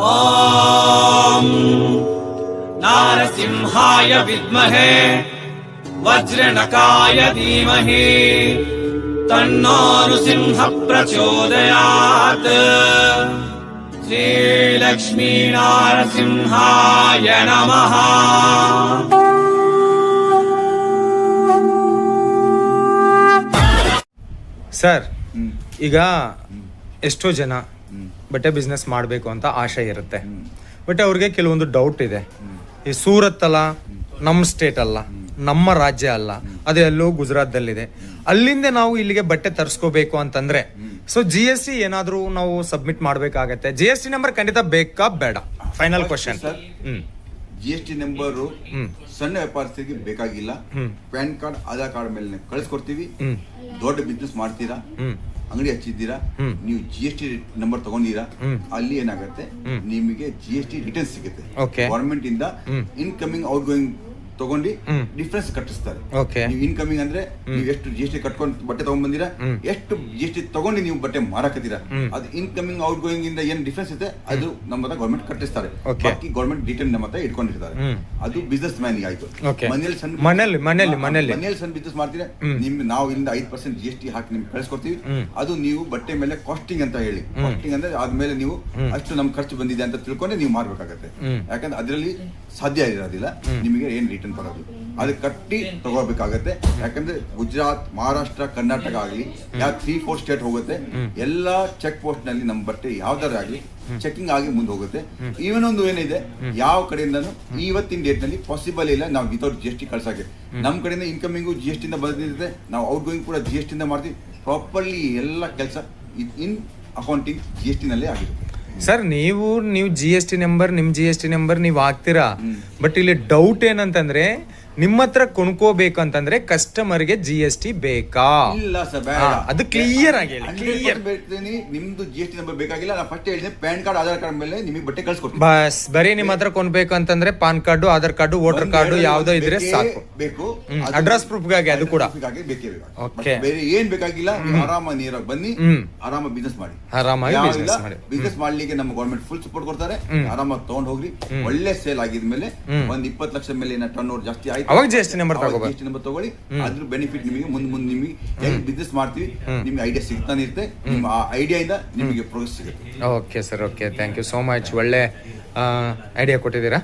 ಓಂ ನಾರಸಿಂಹಾಯ ವಿದ್ಮಹೇ ವಜ್ರನಕಾಯ ಧೀಮಹಿ ತನ್ನೋ ನೃಸಿಂಹ ಪ್ರಚೋದಯಾತ್. ಶ್ರೀ ಲಕ್ಷ್ಮೀ ನಾರಸಿಂಹಾಯ ನಮಃ. ಸರ್, ಈಗ ಎಷ್ಟೋ ಜನ ಬಟ್ಟೆ ಬಿಸ್ನೆಸ್ ಮಾಡಬೇಕು ಅಂತ ಆಶೆ ಇರುತ್ತೆ. ಬಟ್ ಅವ್ರಿಗೆ ಕೆಲವೊಂದು ಡೌಟ್ ಇದೆ. ಈ ಸೂರತ್ ಅಲ್ಲ, ನಮ್ಮ ಸ್ಟೇಟ್ ಅಲ್ಲ, ನಮ್ಮ ರಾಜ್ಯ ಅಲ್ಲ, ಅದೇ ಎಲ್ಲೋ ಗುಜರಾತ್ದಲ್ಲಿದೆ. ಅಲ್ಲಿಂದ ನಾವು ಇಲ್ಲಿಗೆ ಬಟ್ಟೆ ತರಿಸ್ಕೋಬೇಕು ಅಂತಂದ್ರೆ ಸೊ GST ಏನಾದ್ರೂ ನಾವು ಸಬ್ಮಿಟ್ ಮಾಡ್ಬೇಕಾಗತ್ತೆ. GST ನಂಬರ್ ಖಂಡಿತ ಬೇಕಾ ಬೇಡ? Final question. GST ನಂಬರು ಸಣ್ಣ ವ್ಯಾಪಾರಸ್ಥರಿಗೆ ಬೇಕಾಗಿಲ್ಲ. ಪ್ಯಾನ್ ಕಾರ್ಡ್, ಆಧಾರ್ ಕಾರ್ಡ್ ಮೇಲೆ ಕಳಿಸ್ಕೊಡ್ತೀವಿ. ದೊಡ್ಡ ಬಿಸ್ನೆಸ್ ಮಾಡ್ತೀರಾ, ಅಂಗಡಿ ಹಚ್ಚಿದ್ದೀರಾ, ನೀವು GST ನಂಬರ್ ತಗೊಂಡಿರಾ, ಅಲ್ಲಿ ಏನಾಗುತ್ತೆ ನಿಮಗೆ GST ರಿಟರ್ನ್ ಸಿಗುತ್ತೆ. ಗವರ್ಮೆಂಟ್ ಇಂದ ಇನ್ಕಮಿಂಗ್ ಔಟ್ ಗೋಯಿಂಗ್ ತಗೊಂಡು ಡಿಫ್ರೆನ್ಸ್ ಕಟ್ಟಿಸ್ತಾರೆ. ನೀವು ಇನ್ಕಮಿಂಗ್ ಅಂದ್ರೆ ನೀವು ಎಷ್ಟು GST ಕಟ್ಕೊಂಡು ಬಟ್ಟೆ ತಗೊಂಡ್ ಬಂದಿರಾ, ಎಷ್ಟು GST ತಗೊಂಡು ನೀವು ಬಟ್ಟೆ ಮಾರಾಕತ್ತೀರಾ, ಅದು ಇನ್ಕಮಿಂಗ್ ಔಟ್ ಗೋಯಿಂಗ್ ಇಂದ ಏನ್ ಡಿಫ್ರೆನ್ಸ್ ಇದೆ ಅದು ನಮ್ಮ ಗವರ್ಮೆಂಟ್ ಕಟ್ಟಿಸ್ತಾರೆ. ಬಾಕಿ ಗವರ್ಮೆಂಟ್ ಡೀಟೇಲ್ ನಮ್ಮ ಹತ್ರ ಇಟ್ಕೊಂಡಿರ್ತಾರೆ. ಅದು ಬಿಸ್ನೆಸ್ ಮ್ಯಾನ್ ಆಯ್ತು. ಮನೆಯಲ್ಲಿ ಸಣ್ಣ ಬಿಸ್ನೆಸ್ ಮಾಡ್ತೀರಾ, ನಿಮ್ಗೆ ನಾವು ಇಲ್ಲಿಂದ 5% GST ಹಾಕಿ ನಿಮ್ಗೆ ಕಳಿಸ್ಕೊಡ್ತೀವಿ. ಅದು ನೀವು ಬಟ್ಟೆ ಮೇಲೆ ಕಾಸ್ಟಿಂಗ್ ಅಂತ ಹೇಳಿ, ಕಾಸ್ಟಿಂಗ್ ಅಂದ್ರೆ ಆದ್ಮೇಲೆ ನೀವು ಅಷ್ಟು ನಮ್ ಖರ್ಚು ಬಂದಿದೆ ಅಂತ ತಿಳ್ಕೊಂಡೆ ನೀವು ಮಾರ್ಬೇಕಾಗತ್ತೆ. ಯಾಕಂದ್ರೆ ಅದರಲ್ಲಿ ಸಾಧ್ಯ ಇರೋದಿಲ್ಲ ನಿಮಗೆ ಏನ್ ರಿಟರ್ನ್ ಬರೋದು, ಅದು ಕಟ್ಟಿ ತಗೋಬೇಕಾಗತ್ತೆ. ಯಾಕಂದ್ರೆ ಗುಜರಾತ್, ಮಹಾರಾಷ್ಟ್ರ, ಕರ್ನಾಟಕ ಆಗ್ಲಿ, ಯಾವ 3-4 ಸ್ಟೇಟ್ ಹೋಗುತ್ತೆ, ಎಲ್ಲಾ ಚೆಕ್ ಪೋಸ್ಟ್ ನಲ್ಲಿ ನಮ್ಮ ಬಟ್ಟೆ ಯಾವ್ದಾರ ಆಗ್ಲಿ ಚೆಕಿಂಗ್ ಆಗಿ ಮುಂದೆ ಹೋಗುತ್ತೆ. ಈವನ್ ಒಂದು ಏನಿದೆ, ಯಾವ ಕಡೆಯಿಂದನೂ ಇವತ್ತಿನ ಡೇಟ್ ನಲ್ಲಿ ಪಾಸಿಬಲ್ ಇಲ್ಲ ನಾವು ವಿತೌಟ್ GST ಕಳ್ಸಕ್ಕೆ. ನಮ್ ಕಡೆಯಿಂದ ಇನ್ಕಮಿಂಗು GST ಇಂದ ಬಂದಿರುತ್ತೆ, ನಾವು ಔಟ್ ಗೋಯಿಂಗ್ ಕೂಡ GST ಇಂದ ಮಾಡ್ತೀವಿ. ಪ್ರಾಪರ್ಲಿ ಎಲ್ಲ ಕೆಲಸ ಇನ್ ಅಕೌಂಟಿಂಗ್ GST ನಲ್ಲೇ ಆಗಿರುತ್ತೆ. ಸರ್, ನೀವು GST ನಂಬರ್, ನಿಮ್ GST ನಂಬರ್ ನೀವು ಹಾಕ್ತೀರಾ. ಬಟ್ ಇಲ್ಲಿ ಡೌಟ್ ಏನಂತಂದ್ರೆ, ನಿಮ್ಮ ಹತ್ರ ಕೊಂಡ್ಕೋಬೇಕಂತಂದ್ರೆ ಕಸ್ಟಮರ್ಗೆ GST ಬೇಕಾ? ಇಲ್ಲ ಸರ್, ಅದು ಕ್ಲಿಯರ್ ಆಗಿ ಹೇಳಿ. ನಿಮ್ದು GST ನಂಬರ್ ಬೇಕಾಗಿಲ್ಲ. ನಾನು ಫಸ್ಟ್ ಹೇಳಿದೆ ಪ್ಯಾನ್ ಕಾರ್ಡ್, ಆಧಾರ್ ಕಾರ್ಡ್ ಮೇಲೆ ನಿಮಗೆ ಬಟ್ಟೆ ಕಳ್ಸ್ಕೊಡ್ತೀನಿ. ಬಸ್ ಬರೀ ನಿಮ್ಮ ಹತ್ರ ಕೊಂಡ್ಬೇಕು ಅಂತಂದ್ರೆ PAN card, Aadhaar card, voter card ಯಾವ್ದೋ ಇದ್ರೆ ಸಾಕು. ಬೇಕು ಅಡ್ರೆಸ್ ಪ್ರೂಫ್ ಗಾಗಿ ಅದು ಕೂಡ ಬೇಕೇ ಬೇಕು. ಬೇರೆ ಏನ್ ಬೇಕಾಗಿಲ್ಲ. ಆರಾಮ ನೀರಾಗಿ ಬನ್ನಿ, ಆರಾಮ ಬಿಸ್ನೆಸ್ ಮಾಡಿ, ಆರಾಮಾಗಿ ಬಿಸ್ನೆಸ್ ಮಾಡ್ಲಿಕ್ಕೆ ನಮ್ಮ ಗವರ್ಮೆಂಟ್ ಫುಲ್ ಸಪೋರ್ಟ್ ಕೊಡ್ತಾರೆ. ಆರಾಮಾಗಿ ತಗೊಂಡ್ ಹೋಗ್ರಿ. ಒಳ್ಳೆ ಸೇಲ್ ಆಗಿದ್ಮೇಲೆ 20 ಲಕ್ಷ ಮೇಲೆ ಟರ್ನ್ ಓವರ್ ಜಾಸ್ತಿ ಆಯ್ತು, ಅವಾಗ GST ನಂಬರ್ ತಗೊಳ್ಳಿ. ಅದ್ರ ಬೆನಿಫಿಟ್ ನಿಮಗೆ ಮುಂದೆ ನಿಮಗೆ ಹೆಂಗ್ ಬಿಸ್ನೆಸ್ ಮಾಡ್ತೀವಿ ನಿಮ್ಗೆ ಐಡಿಯಾ ಸಿಗ್ತಾನೆ ಇರುತ್ತೆ. ನಿಮ್ಮ ಆ ಐಡಿಯಾ ಇಂದ ನಿಮಗೆ ಪ್ರೋಗ್ರೆಸ್ ಸಿಗುತ್ತೆ. Okay sir, okay, thank you so much. ಒಳ್ಳೆ ಐಡಿಯಾ ಕೊಟ್ಟಿದ್ದೀರಾ.